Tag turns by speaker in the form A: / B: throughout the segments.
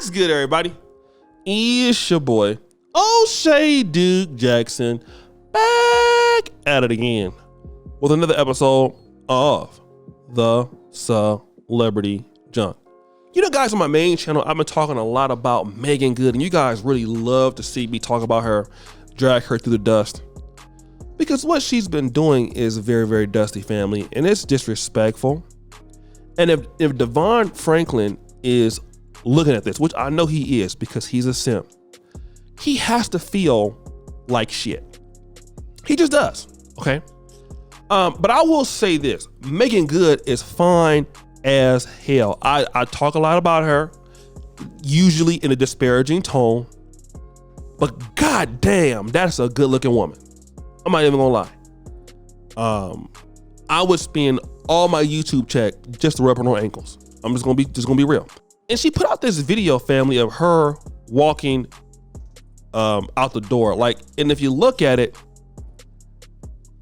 A: What's good, everybody? It's your boy, O'Shea Duke Jackson, back at it again with another episode of The Celebrity Junk. You know, guys, on my main channel, I've been talking a lot about Megan Good, and you guys really love to see me talk about her, drag her through the dust. Because what she's been doing is very, very dusty, family, and it's disrespectful. And if Devon Franklin is looking at this, which I know he is because he's a simp, he has to feel like shit. He just does, okay? But I will say this, Megan Good is fine as hell. I talk a lot about her, usually in a disparaging tone, but goddamn, that's a good looking woman. I'm not even gonna lie. I would spend all my YouTube check just to rub her on ankles. I'm just gonna be real. And she put out this video, family, of her walking out the door. Like, and if you look at it,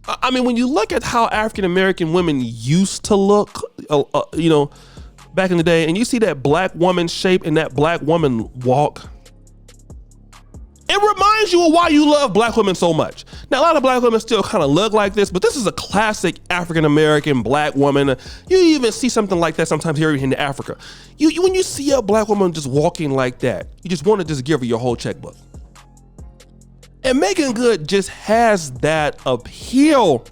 A: I mean, when you look at how African-American women used to look, you know, back in the day, and you see that black woman shape and that black woman walk, it reminds you of why you love black women so much. Now, a lot of black women still kind of look like this, but this is a classic African-American black woman. You even see something like that sometimes here in Africa. When you see a black woman just walking like that, you just want to just give her your whole checkbook. And Megan Good just has that appeal.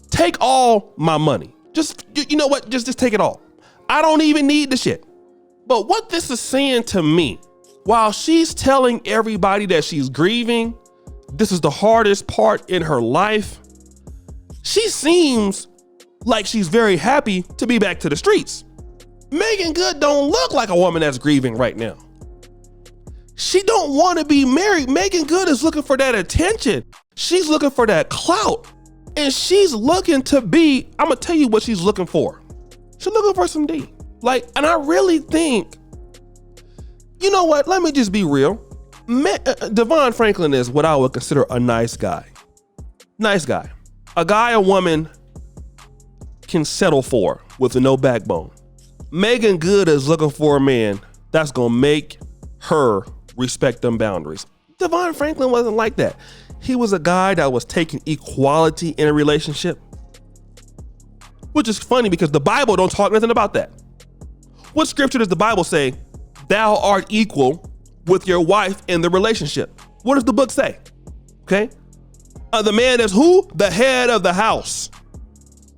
A: Take all my money. Just, you know what? Just take it all. I don't even need the shit. But what this is saying to me, while she's telling everybody that she's grieving, this is the hardest part in her life, she seems like she's very happy to be back to the streets. Megan Good don't look like a woman that's grieving right now. She don't want to be married. Megan Good is looking for that attention. She's looking for that clout. And she's looking to be, I'm gonna tell you what she's looking for. She's looking for some D. Like, and I really think, you know what? Let me just be real. Devon Franklin is what I would consider a nice guy. Nice guy. A guy a woman can settle for with no backbone. Megan Good is looking for a man that's gonna make her respect them boundaries. Devon Franklin wasn't like that. He was a guy that was taking equality in a relationship, which is funny because the Bible don't talk nothing about that. What scripture does the Bible say? Thou art equal with your wife in the relationship. What does the book say? Okay. The man is who? The head of the house.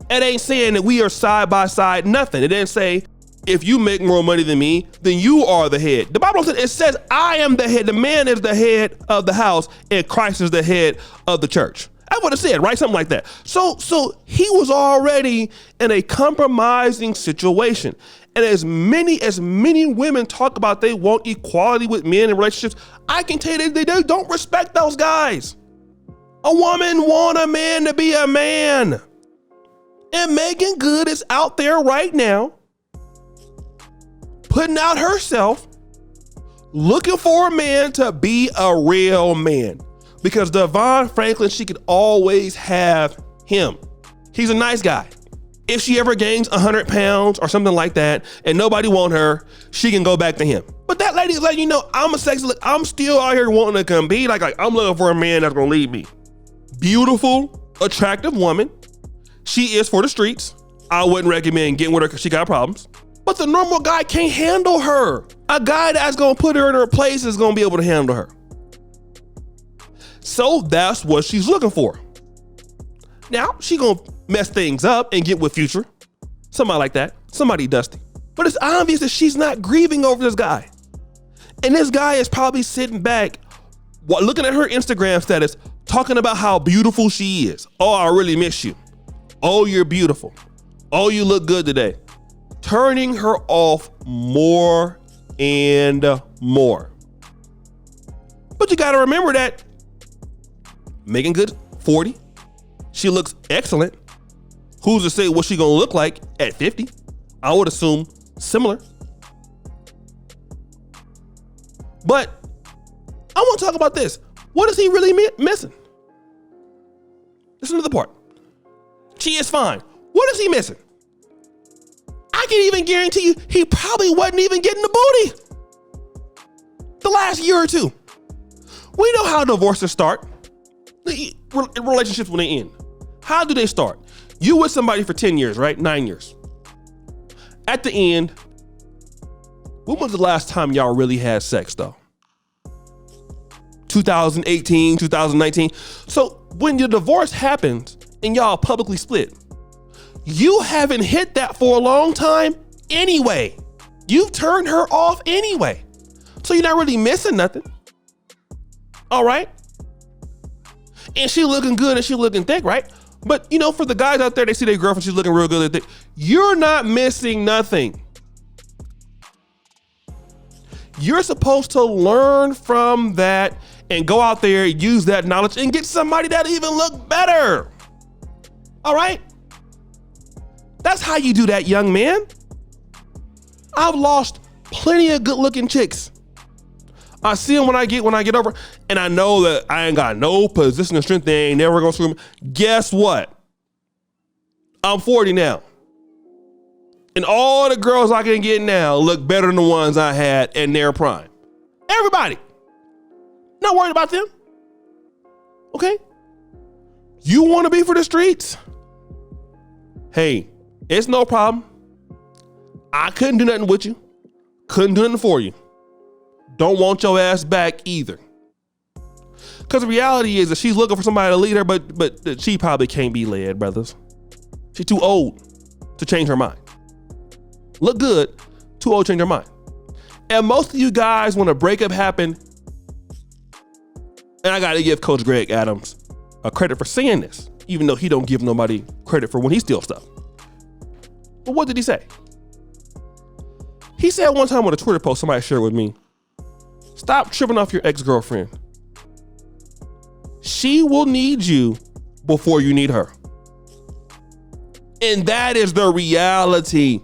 A: It ain't saying that we are side by side, nothing. It didn't say, if you make more money than me, then you are the head. The Bible says, it says, I am the head. The man is the head of the house and Christ is the head of the church. That's what it said, right? Something like that. So he was already in a compromising situation. And as many women talk about they want equality with men in relationships, I can tell you they don't respect those guys. A woman want a man to be a man. And Megan Good is out there right now, putting out herself, looking for a man to be a real man. Because Devon Franklin, she could always have him. He's a nice guy. If she ever gains 100 pounds or something like that and nobody want her, she can go back to him. But that lady is like, you know, I'm still out here wanting to compete. Like I'm looking for a man that's gonna lead me. Beautiful, attractive woman. She is for the streets. I wouldn't recommend getting with her because she got problems. But the normal guy can't handle her. A guy that's gonna put her in her place is gonna be able to handle her. So that's what she's looking for. Now, she gonna mess things up and get with Future. Somebody like that, somebody dusty. But it's obvious that she's not grieving over this guy. And this guy is probably sitting back, looking at her Instagram status, talking about how beautiful she is. Oh, I really miss you. Oh, you're beautiful. Oh, you look good today. Turning her off more and more. But you gotta remember that Megan Good, 40. She looks excellent. Who's to say what she gonna look like at 50? I would assume similar. But I want to talk about this. What is he really missing? Listen to the part. She is fine. What is he missing? I can even guarantee you he probably wasn't even getting the booty. the last year or two. We know how divorces start. Relationships when they end. How do they start? You with somebody for 10 years, right? 9 years. At the end, when was the last time y'all really had sex though? 2018, 2019. So when your divorce happens and y'all publicly split, you haven't hit that for a long time anyway. You've turned her off anyway. So you're not really missing nothing. All right. And she looking good and she looking thick, right? But you know, for the guys out there, they see their girlfriend, she's looking real good and thick. You're not missing nothing. You're supposed to learn from that and go out there, use that knowledge and get somebody that even look better. All right. That's how you do that, young man. I've lost plenty of good looking chicks. I see them when I get over, and I know that I ain't got no position of strength. They ain't never gonna screw me. Guess what? I'm 40 now. And all the girls I can get now look better than the ones I had in their prime. Everybody. Not worried about them. Okay? You want to be for the streets? Hey, it's no problem. I couldn't do nothing with you. Couldn't do nothing for you. Don't want your ass back either. Because the reality is that she's looking for somebody to lead her, but she probably can't be led, brothers. She's too old to change her mind. Look good, too old to change her mind. And most of you guys, when a breakup happened, and I got to give Coach Greg Adams a credit for saying this, even though he don't give nobody credit for when he steals stuff. But what did he say? He said one time on a Twitter post somebody shared with me, stop tripping off your ex-girlfriend. She will need you before you need her. And that is the reality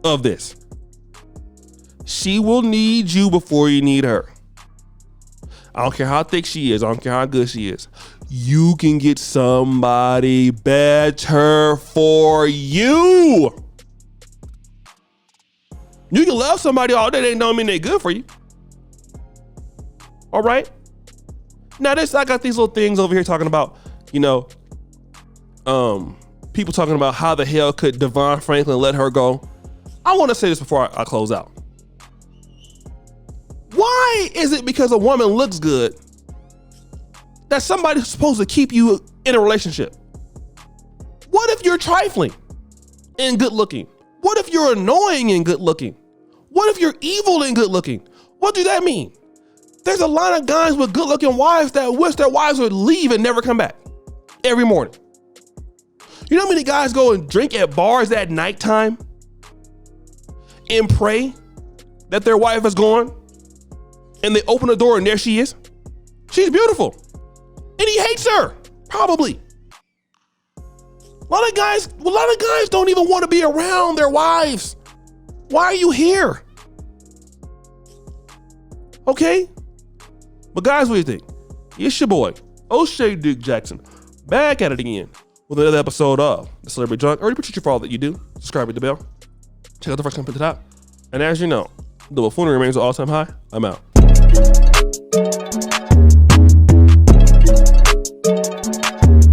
A: of this. She will need you before you need her. I don't care how thick she is. I don't care how good she is. You can get somebody better for you. You can love somebody all day. They don't mean they're good for you. All right. Now I got these little things over here talking about, people talking about how the hell could Devon Franklin let her go. I want to say this before I close out. Why is it because a woman looks good that somebody's supposed to keep you in a relationship? What if you're trifling and good looking? What if you're annoying and good looking? What if you're evil and good looking? What does that mean? There's a lot of guys with good looking wives that wish their wives would leave and never come back every morning. You know how many guys go and drink at bars at nighttime and pray that their wife is gone? And they open the door and there she is. She's beautiful. And he hates her, probably. A lot of guys don't even want to be around their wives. Why are you here? Okay? But guys, what do you think? It's your boy, O'Shea Duke Jackson, back at it again with another episode of The Celebrity Junk. I already appreciate you for all that you do. Subscribe, hit the bell. Check out the first comment at the top. And as you know, the buffoonery remains an all-time high. I'm out.